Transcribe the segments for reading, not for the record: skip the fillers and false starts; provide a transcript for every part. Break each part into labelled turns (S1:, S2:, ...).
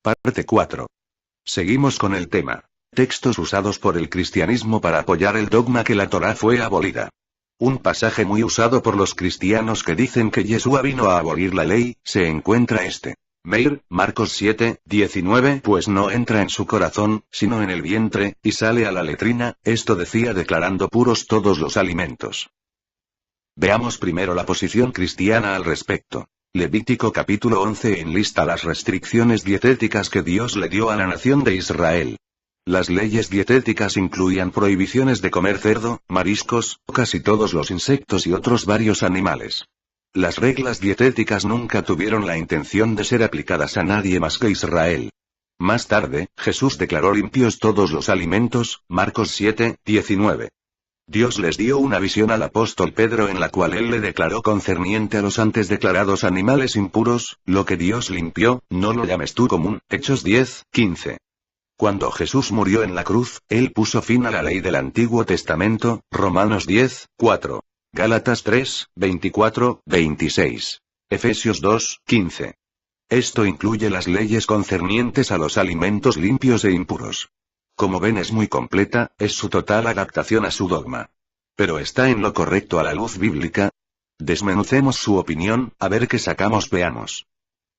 S1: Parte 4. Seguimos con el tema. Textos usados por el cristianismo para apoyar el dogma que la Torá fue abolida. Un pasaje muy usado por los cristianos que dicen que Yeshua vino a abolir la ley, se encuentra Meir, Marcos 7, 19, pues no entra en su corazón, sino en el vientre, y sale a la letrina, esto decía declarando puros todos los alimentos. Veamos primero la posición cristiana al respecto. Levítico capítulo 11 enlista las restricciones dietéticas que Dios le dio a la nación de Israel. Las leyes dietéticas incluían prohibiciones de comer cerdo, mariscos, casi todos los insectos y otros varios animales. Las reglas dietéticas nunca tuvieron la intención de ser aplicadas a nadie más que Israel. Más tarde, Jesús declaró limpios todos los alimentos, Marcos 7, 19. Dios les dio una visión al apóstol Pedro en la cual él le declaró concerniente a los antes declarados animales impuros, lo que Dios limpió, no lo llames tú común, Hechos 10, 15. Cuando Jesús murió en la cruz, él puso fin a la ley del Antiguo Testamento, Romanos 10, 4. Gálatas 3, 24, 26. Efesios 2, 15. Esto incluye las leyes concernientes a los alimentos limpios e impuros. Como ven es muy completa, es su total adaptación a su dogma. ¿Pero está en lo correcto a la luz bíblica? Desmenucemos su opinión, a ver qué sacamos veamos.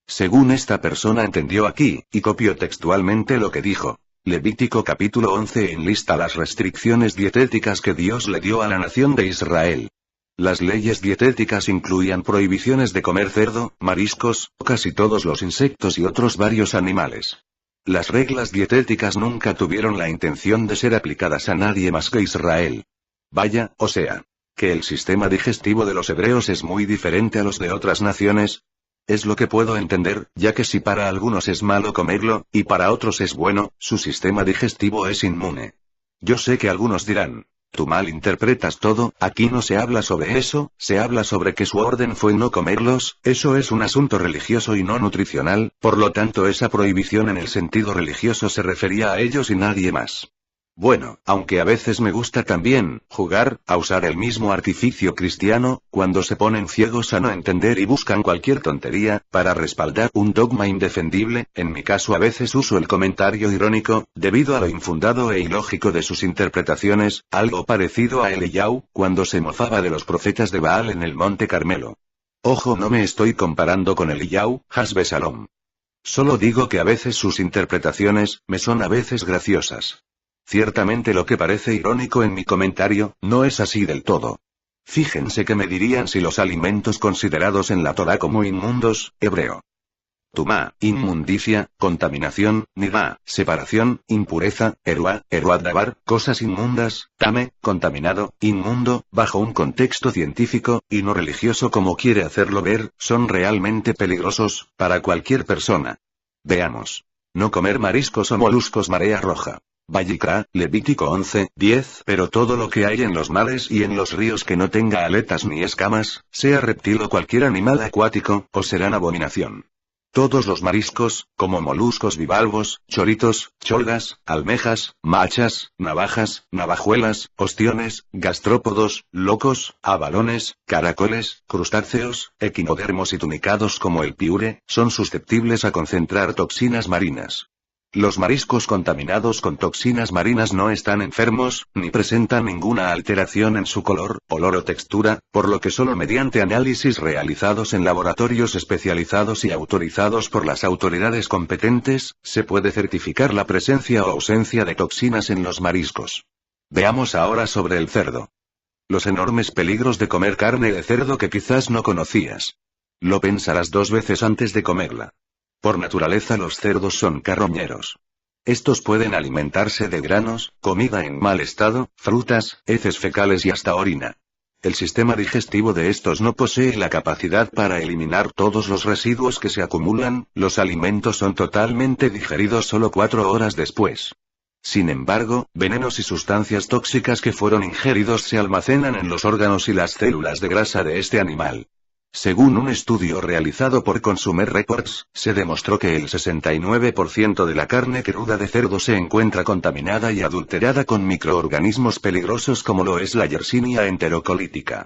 S1: Según esta persona entendió aquí, y copió textualmente lo que dijo. Levítico capítulo 11 enlista las restricciones dietéticas que Dios le dio a la nación de Israel. Las leyes dietéticas incluían prohibiciones de comer cerdo, mariscos, casi todos los insectos y otros varios animales. Las reglas dietéticas nunca tuvieron la intención de ser aplicadas a nadie más que Israel. Vaya, o sea, que el sistema digestivo de los hebreos es muy diferente a los de otras naciones. Es lo que puedo entender, ya que si para algunos es malo comerlo, y para otros es bueno, su sistema digestivo es inmune. Yo sé que algunos dirán, tú mal interpretas todo, aquí no se habla sobre eso, se habla sobre que su orden fue no comerlos, eso es un asunto religioso y no nutricional, por lo tanto esa prohibición en el sentido religioso se refería a ellos y nadie más. Bueno, aunque a veces me gusta también jugar a usar el mismo artificio cristiano, cuando se ponen ciegos a no entender y buscan cualquier tontería, para respaldar un dogma indefendible, en mi caso a veces uso el comentario irónico, debido a lo infundado e ilógico de sus interpretaciones, algo parecido a Eliyahu, cuando se mofaba de los profetas de Baal en el Monte Carmelo. Ojo, no me estoy comparando con Eliyahu, Hasbe Shalom. Solo digo que a veces sus interpretaciones, me son a veces graciosas. Ciertamente lo que parece irónico en mi comentario, no es así del todo. Fíjense que me dirían si los alimentos considerados en la Torá como inmundos, hebreo. Tumá, inmundicia, contaminación, nidá, separación, impureza, eruá, dabar, cosas inmundas, tame, contaminado, inmundo, bajo un contexto científico, y no religioso como quiere hacerlo ver, son realmente peligrosos, para cualquier persona. Veamos. No comer mariscos o moluscos marea roja. Vayikra, Levítico 11, 10. Pero todo lo que hay en los mares y en los ríos que no tenga aletas ni escamas, sea reptil o cualquier animal acuático, os serán abominación. Todos los mariscos, como moluscos bivalvos, choritos, cholgas, almejas, machas, navajas, navajuelas, ostiones, gastrópodos, locos, abalones, caracoles, crustáceos, equinodermos y tunicados como el piure, son susceptibles a concentrar toxinas marinas. Los mariscos contaminados con toxinas marinas no están enfermos, ni presentan ninguna alteración en su color, olor o textura, por lo que solo mediante análisis realizados en laboratorios especializados y autorizados por las autoridades competentes, se puede certificar la presencia o ausencia de toxinas en los mariscos. Veamos ahora sobre el cerdo. Los enormes peligros de comer carne de cerdo que quizás no conocías. Lo pensarás dos veces antes de comerla. Por naturaleza los cerdos son carroñeros. Estos pueden alimentarse de granos, comida en mal estado, frutas, heces fecales y hasta orina. El sistema digestivo de estos no posee la capacidad para eliminar todos los residuos que se acumulan, los alimentos son totalmente digeridos solo 4 horas después. Sin embargo, venenos y sustancias tóxicas que fueron ingeridos se almacenan en los órganos y las células de grasa de este animal. Según un estudio realizado por Consumer Reports, se demostró que el 69% de la carne cruda de cerdo se encuentra contaminada y adulterada con microorganismos peligrosos como lo es la Yersinia enterocolítica.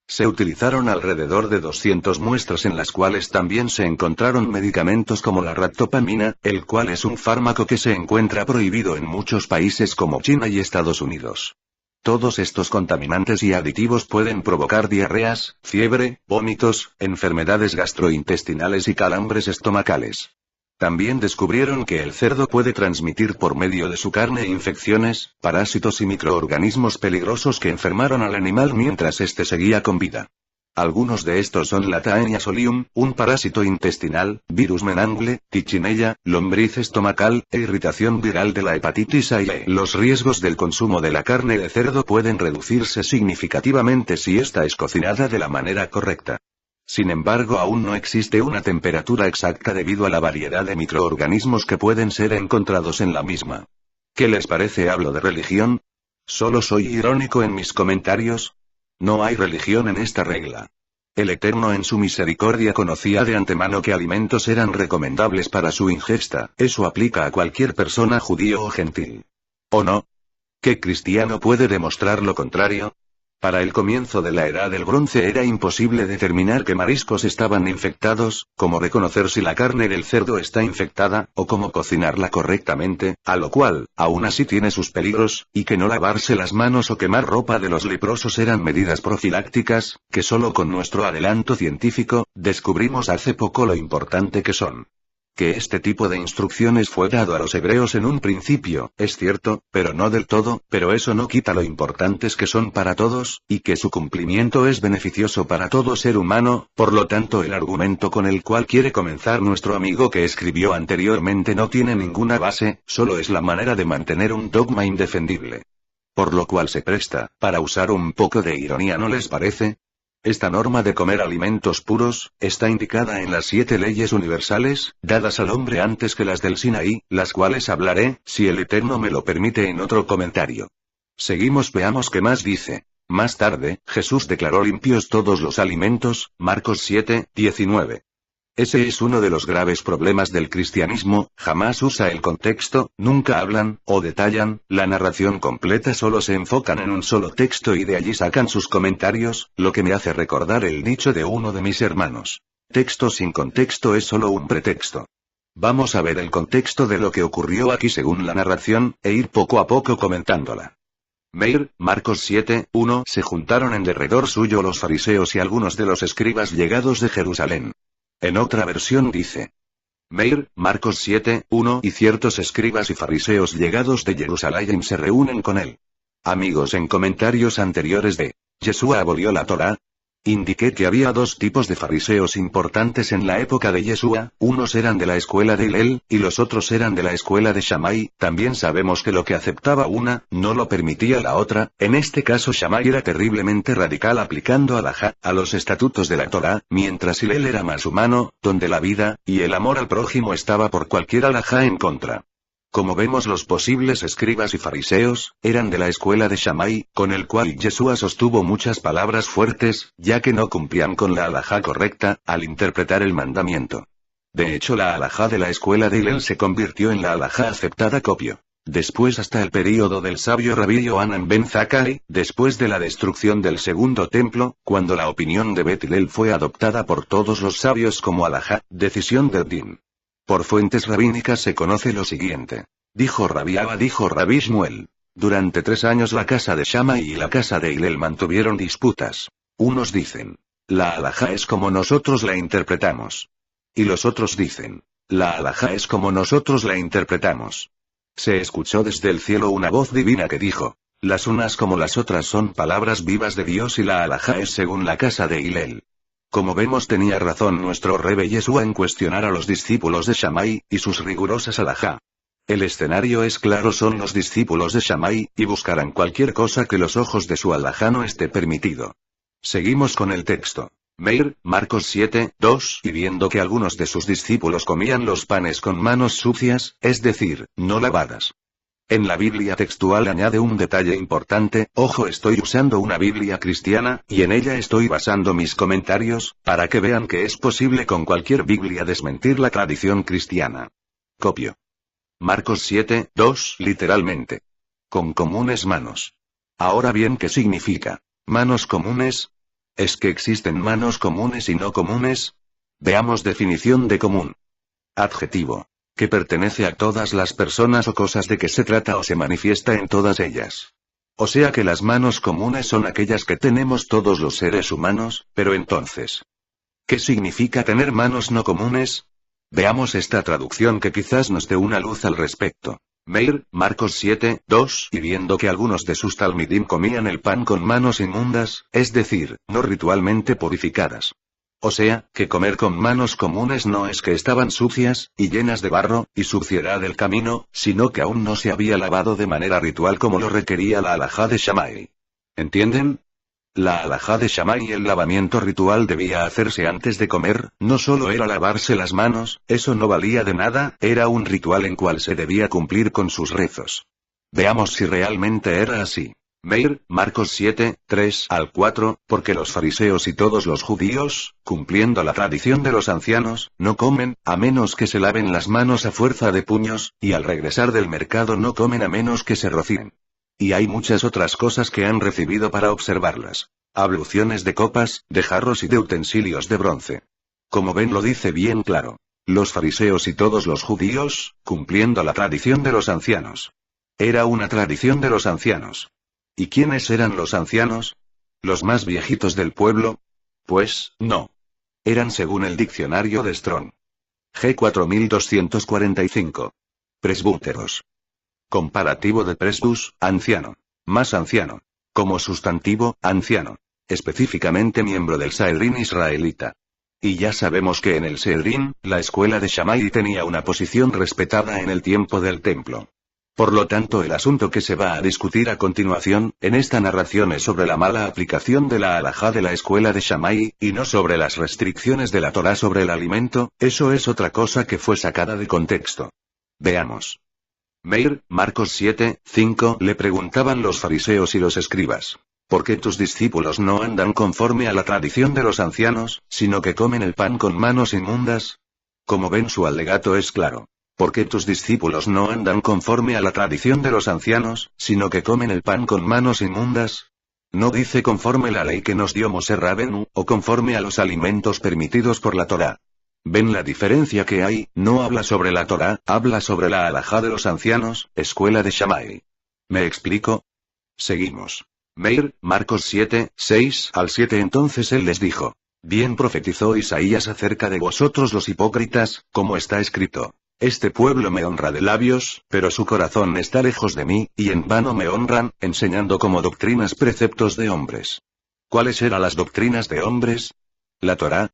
S1: Se utilizaron alrededor de 200 muestras en las cuales también se encontraron medicamentos como la ractopamina, el cual es un fármaco que se encuentra prohibido en muchos países como China y Estados Unidos. Todos estos contaminantes y aditivos pueden provocar diarreas, fiebre, vómitos, enfermedades gastrointestinales y calambres estomacales. También descubrieron que el cerdo puede transmitir por medio de su carne infecciones, parásitos y microorganismos peligrosos que enfermaron al animal mientras éste seguía con vida. Algunos de estos son la Taenia solium, un parásito intestinal, virus menangle, tichinella, lombriz estomacal, e irritación viral de la hepatitis A y B. Los riesgos del consumo de la carne de cerdo pueden reducirse significativamente si esta es cocinada de la manera correcta. Sin embargo, aún no existe una temperatura exacta debido a la variedad de microorganismos que pueden ser encontrados en la misma. ¿Qué les parece? ¿Hablo de religión? ¿Solo soy irónico en mis comentarios? No hay religión en esta regla. El Eterno en su misericordia conocía de antemano qué alimentos eran recomendables para su ingesta. Eso aplica a cualquier persona judío o gentil. ¿O no? ¿Qué cristiano puede demostrar lo contrario? Para el comienzo de la Edad del Bronce era imposible determinar qué mariscos estaban infectados, cómo reconocer si la carne del cerdo está infectada, o cómo cocinarla correctamente, a lo cual, aún así tiene sus peligros, y que no lavarse las manos o quemar ropa de los leprosos eran medidas profilácticas, que solo con nuestro adelanto científico, descubrimos hace poco lo importante que son. Que este tipo de instrucciones fue dado a los hebreos en un principio, es cierto, pero no del todo, pero eso no quita lo importantes que son para todos, y que su cumplimiento es beneficioso para todo ser humano. Por lo tanto, el argumento con el cual quiere comenzar nuestro amigo que escribió anteriormente no tiene ninguna base, solo es la manera de mantener un dogma indefendible. Por lo cual se presta, para usar un poco de ironía, ¿no les parece? Esta norma de comer alimentos puros, está indicada en las 7 leyes universales, dadas al hombre antes que las del Sinaí, las cuales hablaré, si el Eterno me lo permite, en otro comentario. Seguimos, veamos qué más dice. Más tarde, Jesús declaró limpios todos los alimentos, Marcos 7, 19. Ese es uno de los graves problemas del cristianismo, jamás usa el contexto, nunca hablan, o detallan, la narración completa, solo se enfocan en un solo texto y de allí sacan sus comentarios, lo que me hace recordar el dicho de uno de mis hermanos. Texto sin contexto es solo un pretexto. Vamos a ver el contexto de lo que ocurrió aquí según la narración, e ir poco a poco comentándola. Meir, Marcos 7, 1. Se juntaron en derredor suyo los fariseos y algunos de los escribas llegados de Jerusalén. En otra versión dice. Meir, Marcos 7, 1. Y ciertos escribas y fariseos llegados de Jerusalén se reúnen con él. Amigos, en comentarios anteriores de Yeshua abolió la Torá, indiqué que había dos tipos de fariseos importantes en la época de Yeshua, unos eran de la escuela de Hillel, y los otros eran de la escuela de Shammai. También sabemos que lo que aceptaba una, no lo permitía la otra. En este caso Shammai era terriblemente radical aplicando halajá, a los estatutos de la Torá, mientras Hillel era más humano, donde la vida, y el amor al prójimo estaba por cualquier halajá en contra. Como vemos, los posibles escribas y fariseos, eran de la escuela de Shammai, con el cual Yeshua sostuvo muchas palabras fuertes, ya que no cumplían con la halajá correcta, al interpretar el mandamiento. De hecho, la halajá de la escuela de Hillel se convirtió en la halajá aceptada copio. Después, hasta el período del sabio Rabí Yohanan ben Zakkai, después de la destrucción del segundo templo, cuando la opinión de Bet Hillel fue adoptada por todos los sabios como halajá, decisión del din. Por fuentes rabínicas se conoce lo siguiente. Dijo Rabí Abba, dijo Rabí Shmuel. Durante 3 años la casa de Shammai y la casa de Hillel mantuvieron disputas. Unos dicen, la halajá es como nosotros la interpretamos. Y los otros dicen, la halajá es como nosotros la interpretamos. Se escuchó desde el cielo una voz divina que dijo, las unas como las otras son palabras vivas de Dios y la halajá es según la casa de Hillel. Como vemos, tenía razón nuestro Rebbe Yeshua en cuestionar a los discípulos de Shammai, y sus rigurosas halajá. El escenario es claro, son los discípulos de Shammai, y buscarán cualquier cosa que los ojos de su halajá no esté permitido. Seguimos con el texto. Meir, Marcos 7, 2. Y viendo que algunos de sus discípulos comían los panes con manos sucias, es decir, no lavadas. En la Biblia textual añade un detalle importante, ojo, estoy usando una Biblia cristiana, y en ella estoy basando mis comentarios, para que vean que es posible con cualquier Biblia desmentir la tradición cristiana. Copio. Marcos 7, 2, literalmente. Con comunes manos. Ahora bien, ¿qué significa? ¿Manos comunes? ¿Es que existen manos comunes y no comunes? Veamos definición de común. Adjetivo. Que pertenece a todas las personas o cosas de que se trata o se manifiesta en todas ellas. O sea que las manos comunes son aquellas que tenemos todos los seres humanos, pero entonces, ¿qué significa tener manos no comunes? Veamos esta traducción que quizás nos dé una luz al respecto. Meir, Marcos 7, 2, y viendo que algunos de sus talmidim comían el pan con manos inmundas, es decir, no ritualmente purificadas. O sea, que comer con manos comunes no es que estaban sucias, y llenas de barro, y suciedad del camino, sino que aún no se había lavado de manera ritual como lo requería la halajá de Shammai. ¿Entienden? La halajá de Shammai y el lavamiento ritual debía hacerse antes de comer, no solo era lavarse las manos, eso no valía de nada, era un ritual en cual se debía cumplir con sus rezos. Veamos si realmente era así. Meir, Marcos 7, 3 al 4, porque los fariseos y todos los judíos, cumpliendo la tradición de los ancianos, no comen, a menos que se laven las manos a fuerza de puños, y al regresar del mercado no comen a menos que se rocíen. Y hay muchas otras cosas que han recibido para observarlas. Abluciones de copas, de jarros y de utensilios de bronce. Como ven lo dice bien claro. Los fariseos y todos los judíos, cumpliendo la tradición de los ancianos. Era una tradición de los ancianos. ¿Y quiénes eran los ancianos? ¿Los más viejitos del pueblo? Pues, no. Eran según el diccionario de Strong. G 4245. Presbúteros. Comparativo de presbus, anciano. Más anciano. Como sustantivo, anciano. Específicamente miembro del Sanedrín israelita. Y ya sabemos que en el Sanedrín, la escuela de Shammai tenía una posición respetada en el tiempo del templo. Por lo tanto, el asunto que se va a discutir a continuación, en esta narración es sobre la mala aplicación de la halajá de la escuela de Shammai, y no sobre las restricciones de la Torá sobre el alimento, eso es otra cosa que fue sacada de contexto. Veamos. Meir, Marcos 7, 5, le preguntaban los fariseos y los escribas. ¿Por qué tus discípulos no andan conforme a la tradición de los ancianos, sino que comen el pan con manos inmundas? Como ven, su alegato es claro. ¿Por qué tus discípulos no andan conforme a la tradición de los ancianos, sino que comen el pan con manos inmundas? No dice conforme la ley que nos dio Moshe Rabenu, o conforme a los alimentos permitidos por la Torá. ¿Ven la diferencia que hay? No habla sobre la Torá, habla sobre la halajá de los ancianos, escuela de Shammai. ¿Me explico? Seguimos. Meir, Marcos 7, 6 al 7. Entonces él les dijo. Bien profetizó Isaías acerca de vosotros los hipócritas, como está escrito. Este pueblo me honra de labios, pero su corazón está lejos de mí, y en vano me honran, enseñando como doctrinas preceptos de hombres. ¿Cuáles eran las doctrinas de hombres? ¿La Torá?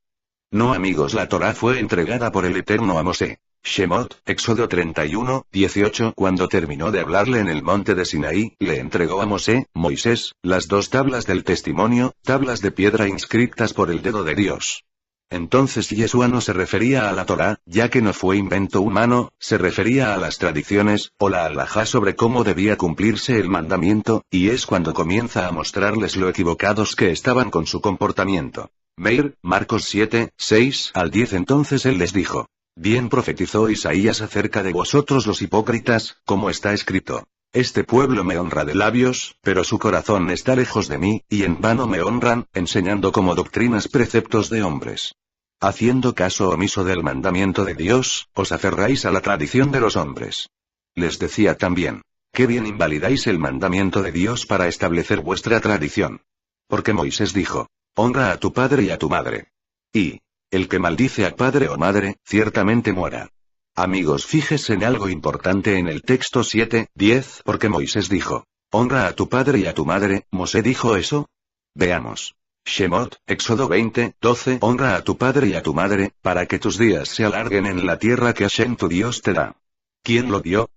S1: No amigos, la Torá fue entregada por el Eterno a Mosé. Shemot, Éxodo 31, 18. Cuando terminó de hablarle en el monte de Sinaí, le entregó a Moisés, las 2 tablas del testimonio, tablas de piedra inscritas por el dedo de Dios. Entonces Yeshua no se refería a la Torá, ya que no fue invento humano, se refería a las tradiciones, o la halajá sobre cómo debía cumplirse el mandamiento, y es cuando comienza a mostrarles lo equivocados que estaban con su comportamiento. Meir, Marcos 7, 6 al 10. Entonces él les dijo. Bien profetizó Isaías acerca de vosotros los hipócritas, como está escrito. Este pueblo me honra de labios, pero su corazón está lejos de mí, y en vano me honran, enseñando como doctrinas preceptos de hombres. Haciendo caso omiso del mandamiento de Dios, os aferráis a la tradición de los hombres. Les decía también. Qué bien invalidáis el mandamiento de Dios para establecer vuestra tradición. Porque Moisés dijo. Honra a tu padre y a tu madre. Y, el que maldice a padre o madre, ciertamente muera. Amigos, fíjese en algo importante en el texto 7, 10, porque Moisés dijo. Honra a tu padre y a tu madre, ¿Mosé dijo eso? Veamos. Shemot, Éxodo 20, 12. Honra a tu padre y a tu madre, para que tus días se alarguen en la tierra que Hashem tu Dios te da. ¿Quién lo dio?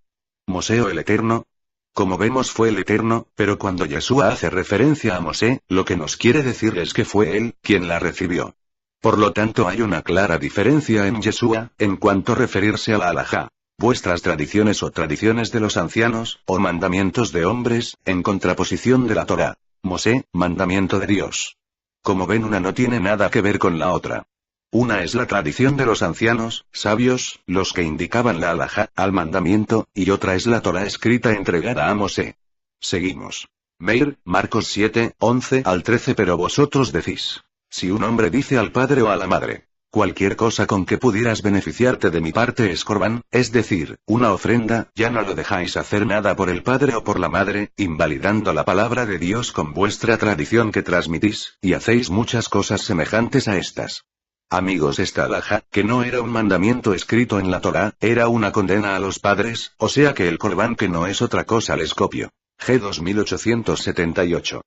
S1: ¿Mosé o el Eterno? Como vemos fue el Eterno, pero cuando Yeshua hace referencia a Mosé, lo que nos quiere decir es que fue él quien la recibió. Por lo tanto hay una clara diferencia en Yeshua, en cuanto a referirse a la halajá. Vuestras tradiciones o tradiciones de los ancianos, o mandamientos de hombres, en contraposición de la Torá. Mosé, mandamiento de Dios. Como ven, una no tiene nada que ver con la otra. Una es la tradición de los ancianos, sabios, los que indicaban la halajá, al mandamiento, y otra es la Torá escrita entregada a Mosé. Seguimos. Meir, Marcos 7, 11 al 13. Pero vosotros decís: si un hombre dice al padre o a la madre: cualquier cosa con que pudieras beneficiarte de mi parte es corbán, es decir, una ofrenda, ya no lo dejáis hacer nada por el padre o por la madre, invalidando la palabra de Dios con vuestra tradición que transmitís, y hacéis muchas cosas semejantes a estas. Amigos, esta alajá, que no era un mandamiento escrito en la Torá, era una condena a los padres, o sea que el corbán, que no es otra cosa, les copio. G 2878.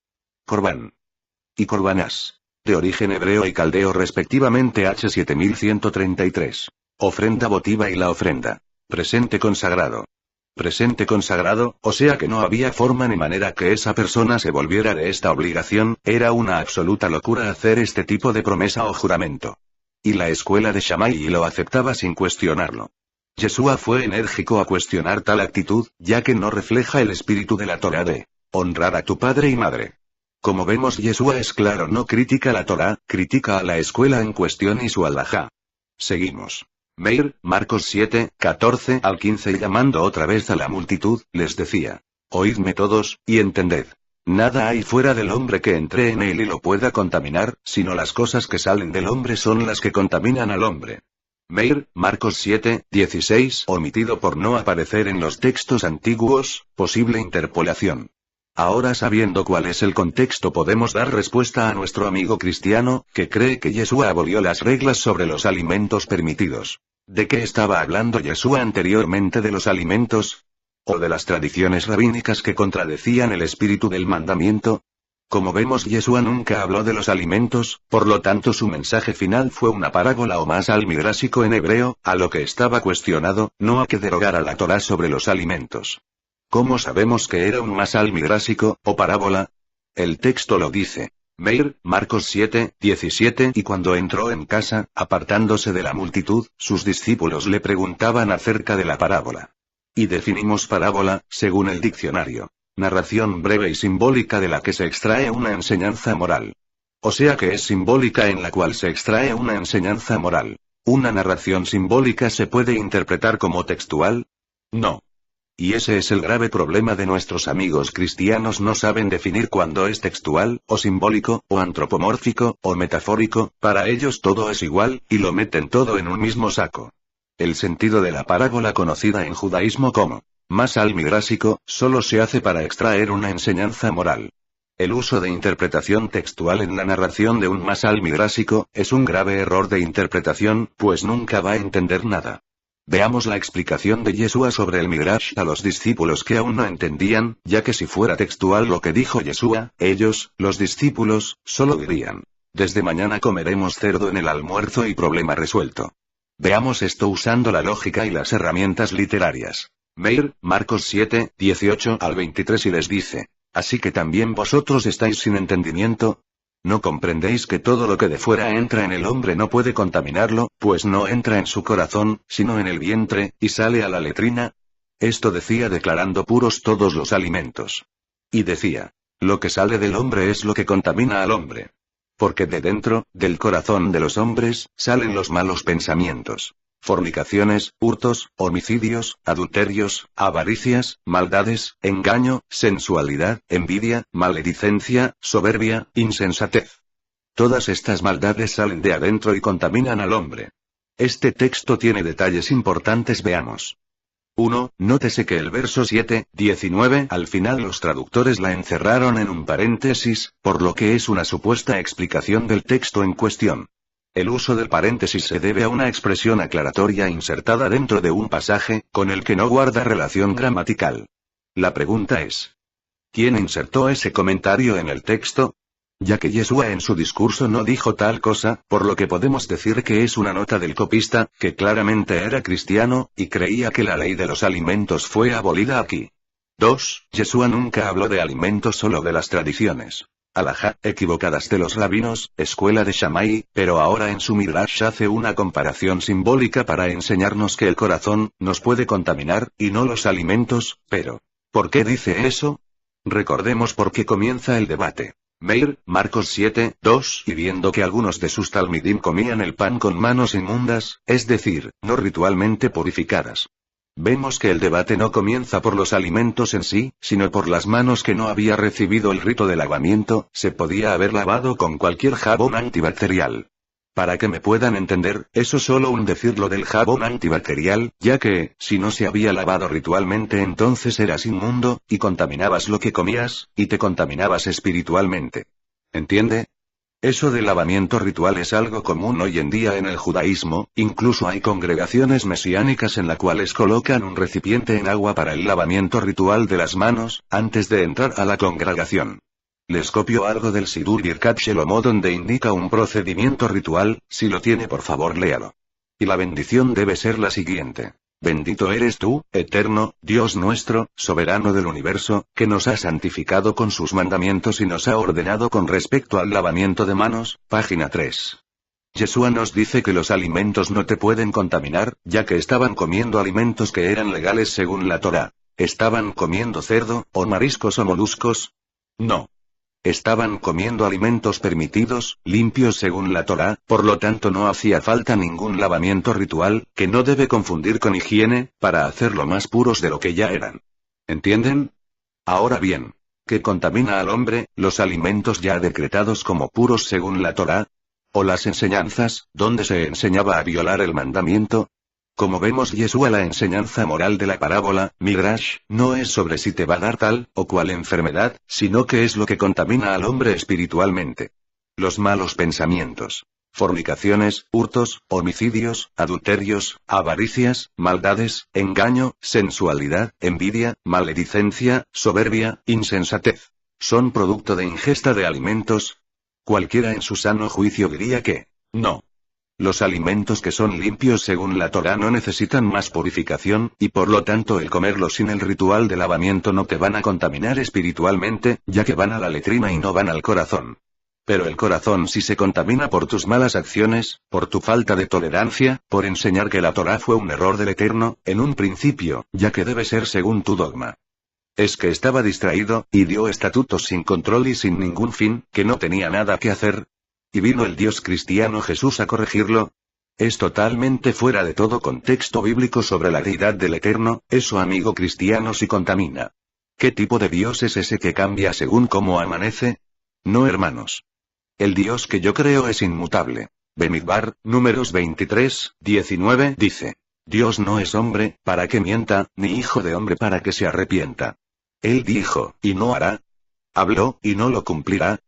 S1: Corbán y corbanás, de origen hebreo y caldeo respectivamente. H 7133. Ofrenda votiva y la ofrenda. Presente consagrado. Presente consagrado, o sea que no había forma ni manera que esa persona se volviera de esta obligación, era una absoluta locura hacer este tipo de promesa o juramento. Y la escuela de Shammai lo aceptaba sin cuestionarlo. Yeshua fue enérgico a cuestionar tal actitud, ya que no refleja el espíritu de la Torá de honrar a tu padre y madre. Como vemos, Yeshua es claro, no critica la Torá, critica a la escuela en cuestión y su alajá. Seguimos. Meir, Marcos 7, 14 al 15. Y llamando otra vez a la multitud, les decía: oídme todos, y entended. Nada hay fuera del hombre que entre en él y lo pueda contaminar, sino las cosas que salen del hombre son las que contaminan al hombre. Meir, Marcos 7, 16, omitido por no aparecer en los textos antiguos, posible interpolación. Ahora, sabiendo cuál es el contexto, podemos dar respuesta a nuestro amigo cristiano, que cree que Yeshua abolió las reglas sobre los alimentos permitidos. ¿De qué estaba hablando Yeshua anteriormente? ¿De los alimentos? ¿O de las tradiciones rabínicas que contradecían el espíritu del mandamiento? Como vemos, Yeshua nunca habló de los alimentos, por lo tanto su mensaje final fue una parábola o masal midrásico en hebreo, a lo que estaba cuestionado, no a que derogara la Torá sobre los alimentos. ¿Cómo sabemos que era un masal midrásico, o parábola? El texto lo dice. Meir, Marcos 7, 17. Y cuando entró en casa, apartándose de la multitud, sus discípulos le preguntaban acerca de la parábola. Y definimos parábola, según el diccionario: narración breve y simbólica de la que se extrae una enseñanza moral. O sea que es simbólica en la cual se extrae una enseñanza moral. ¿Una narración simbólica se puede interpretar como textual? No. Y ese es el grave problema de nuestros amigos cristianos: no saben definir cuándo es textual, o simbólico, o antropomórfico, o metafórico. Para ellos todo es igual, y lo meten todo en un mismo saco. El sentido de la parábola, conocida en judaísmo como masal midrásico, solo se hace para extraer una enseñanza moral. El uso de interpretación textual en la narración de un masal midrásico es un grave error de interpretación, pues nunca va a entender nada. Veamos la explicación de Yeshua sobre el midrash a los discípulos que aún no entendían, ya que si fuera textual lo que dijo Yeshua, ellos, los discípulos, solo dirían: desde mañana comeremos cerdo en el almuerzo y problema resuelto. Veamos esto usando la lógica y las herramientas literarias. Meir, Marcos 7, 18 al 23. Y les dice: ¿así que también vosotros estáis sin entendimiento? ¿No comprendéis que todo lo que de fuera entra en el hombre no puede contaminarlo, pues no entra en su corazón, sino en el vientre, y sale a la letrina? Esto decía declarando puros todos los alimentos. Y decía: lo que sale del hombre es lo que contamina al hombre. Porque de dentro, del corazón de los hombres, salen los malos pensamientos, fornicaciones, hurtos, homicidios, adulterios, avaricias, maldades, engaño, sensualidad, envidia, maledicencia, soberbia, insensatez. Todas estas maldades salen de adentro y contaminan al hombre. Este texto tiene detalles importantes, veamos. 1. Nótese que el verso 7, 19 al final los traductores la encerraron en un paréntesis, por lo que es una supuesta explicación del texto en cuestión. El uso del paréntesis se debe a una expresión aclaratoria insertada dentro de un pasaje, con el que no guarda relación gramatical. La pregunta es: ¿quién insertó ese comentario en el texto? Ya que Yeshua en su discurso no dijo tal cosa, por lo que podemos decir que es una nota del copista, que claramente era cristiano, y creía que la ley de los alimentos fue abolida aquí. 2. Yeshua nunca habló de alimentos, solo de las tradiciones alajá equivocadas de los rabinos, escuela de Shammai, pero ahora en su midrash hace una comparación simbólica para enseñarnos que el corazón nos puede contaminar, y no los alimentos. Pero ¿por qué dice eso? Recordemos por qué comienza el debate. Meir, Marcos 7, 2. Y viendo que algunos de sus talmidim comían el pan con manos inmundas, es decir, no ritualmente purificadas. Vemos que el debate no comienza por los alimentos en sí, sino por las manos que no había recibido el rito de lavamiento, se podía haber lavado con cualquier jabón antibacterial. Para que me puedan entender, eso solo un decirlo del jabón antibacterial, ya que, si no se había lavado ritualmente entonces eras inmundo, y contaminabas lo que comías, y te contaminabas espiritualmente. ¿Entiende? Eso de lavamiento ritual es algo común hoy en día en el judaísmo, incluso hay congregaciones mesiánicas en las cuales colocan un recipiente en agua para el lavamiento ritual de las manos, antes de entrar a la congregación. Les copio algo del Sidur Birkat Shlomo donde indica un procedimiento ritual, si lo tiene por favor léalo. Y la bendición debe ser la siguiente. Bendito eres tú, eterno, Dios nuestro, soberano del universo, que nos ha santificado con sus mandamientos y nos ha ordenado con respecto al lavamiento de manos, página 3. Yeshua nos dice que los alimentos no te pueden contaminar, ya que estaban comiendo alimentos que eran legales según la Torá. ¿Estaban comiendo cerdo, o mariscos o moluscos? No. Estaban comiendo alimentos permitidos, limpios según la Torá, por lo tanto no hacía falta ningún lavamiento ritual, que no debe confundir con higiene, para hacerlo más puros de lo que ya eran. ¿Entienden? Ahora bien, ¿qué contamina al hombre, los alimentos ya decretados como puros según la Torá? ¿O las enseñanzas, donde se enseñaba a violar el mandamiento? Como vemos Yeshua la enseñanza moral de la parábola, Midrash, no es sobre si te va a dar tal o cual enfermedad, sino que es lo que contamina al hombre espiritualmente. Los malos pensamientos, fornicaciones, hurtos, homicidios, adulterios, avaricias, maldades, engaño, sensualidad, envidia, maledicencia, soberbia, insensatez. ¿Son producto de ingesta de alimentos? Cualquiera en su sano juicio diría que no. Los alimentos que son limpios según la Torá no necesitan más purificación, y por lo tanto el comerlos sin el ritual de lavamiento no te van a contaminar espiritualmente, ya que van a la letrina y no van al corazón. Pero el corazón sí se contamina por tus malas acciones, por tu falta de tolerancia, por enseñar que la Torá fue un error del Eterno, en un principio, ya que debe ser según tu dogma. Es que estaba distraído, y dio estatutos sin control y sin ningún fin, que no tenía nada que hacer. ¿Y vino el Dios cristiano Jesús a corregirlo? Es totalmente fuera de todo contexto bíblico sobre la deidad del Eterno, eso amigo cristiano sí contamina. ¿Qué tipo de Dios es ese que cambia según cómo amanece? No hermanos. El Dios que yo creo es inmutable. Bemidbar, Números 23, 19 dice. Dios no es hombre, para que mienta, ni hijo de hombre para que se arrepienta. Él dijo, y no hará. Habló, y no lo cumplirá.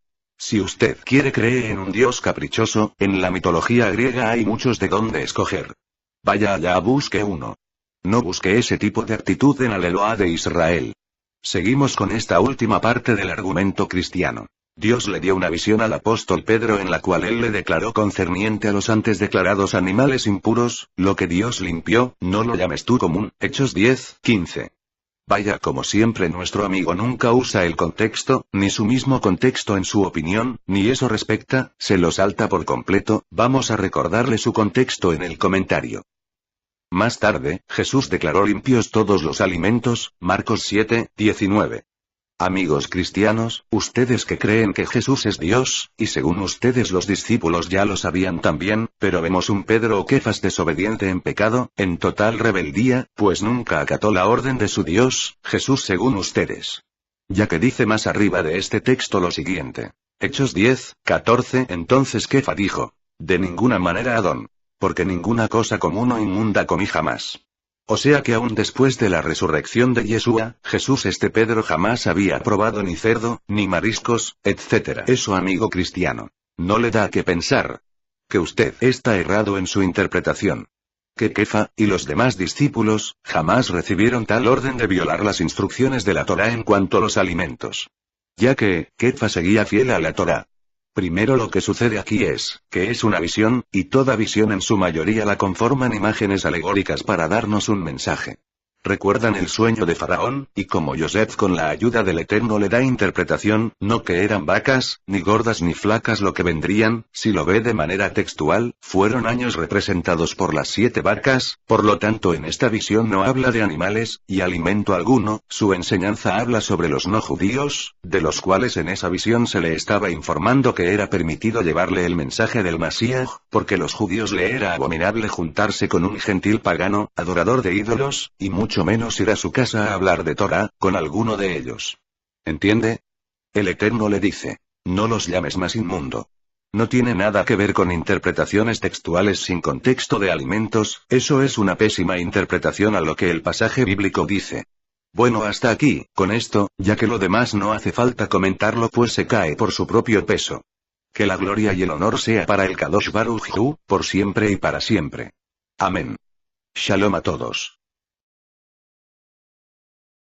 S1: Si usted quiere creer en un Dios caprichoso, en la mitología griega hay muchos de dónde escoger. Vaya allá, busque uno. No busque ese tipo de actitud en el Eloá de Israel. Seguimos con esta última parte del argumento cristiano. Dios le dio una visión al apóstol Pedro en la cual él le declaró concerniente a los antes declarados animales impuros, lo que Dios limpió, no lo llames tú común, Hechos 10, 15. Vaya, como siempre nuestro amigo nunca usa el contexto, ni su mismo contexto en su opinión, ni eso respecta, se lo salta por completo, vamos a recordarle su contexto en el comentario. Más tarde, Jesús declaró limpios todos los alimentos, Marcos 7, 19. Amigos cristianos, ustedes que creen que Jesús es Dios, y según ustedes los discípulos ya lo sabían también, pero vemos un Pedro o Kefas desobediente en pecado, en total rebeldía, pues nunca acató la orden de su Dios, Jesús según ustedes. Ya que dice más arriba de este texto lo siguiente. Hechos 10, 14. Entonces Kefa dijo. De ninguna manera Adón. Porque ninguna cosa común o inmunda comí jamás. O sea que aún después de la resurrección de Yeshua, Jesús Pedro jamás había probado ni cerdo, ni mariscos, etc. Eso amigo cristiano. No le da que pensar. Que usted está errado en su interpretación. Que Kefa, y los demás discípulos, jamás recibieron tal orden de violar las instrucciones de la Torá en cuanto a los alimentos. Ya que, Kefa seguía fiel a la Torá. Primero lo que sucede aquí es, que es una visión, y toda visión en su mayoría la conforman imágenes alegóricas para darnos un mensaje. Recuerdan el sueño de Faraón, y como Yosef con la ayuda del Eterno le da interpretación, no que eran vacas, ni gordas ni flacas lo que vendrían, si lo ve de manera textual, fueron años representados por las 7 vacas, por lo tanto en esta visión no habla de animales, y alimento alguno, su enseñanza habla sobre los no judíos, de los cuales en esa visión se le estaba informando que era permitido llevarle el mensaje del Masías, porque los judíos le era abominable juntarse con un gentil pagano, adorador de ídolos, y mucho menos ir a su casa a hablar de Torah, con alguno de ellos. ¿Entiende? El Eterno le dice: no los llames más inmundo. No tiene nada que ver con interpretaciones textuales sin contexto de alimentos, eso es una pésima interpretación a lo que el pasaje bíblico dice. Bueno, hasta aquí, con esto, ya que lo demás no hace falta comentarlo pues se cae por su propio peso. Que la gloria y el honor sea para el Kadosh Baruj Hu, por siempre y para siempre. Amén. Shalom a todos.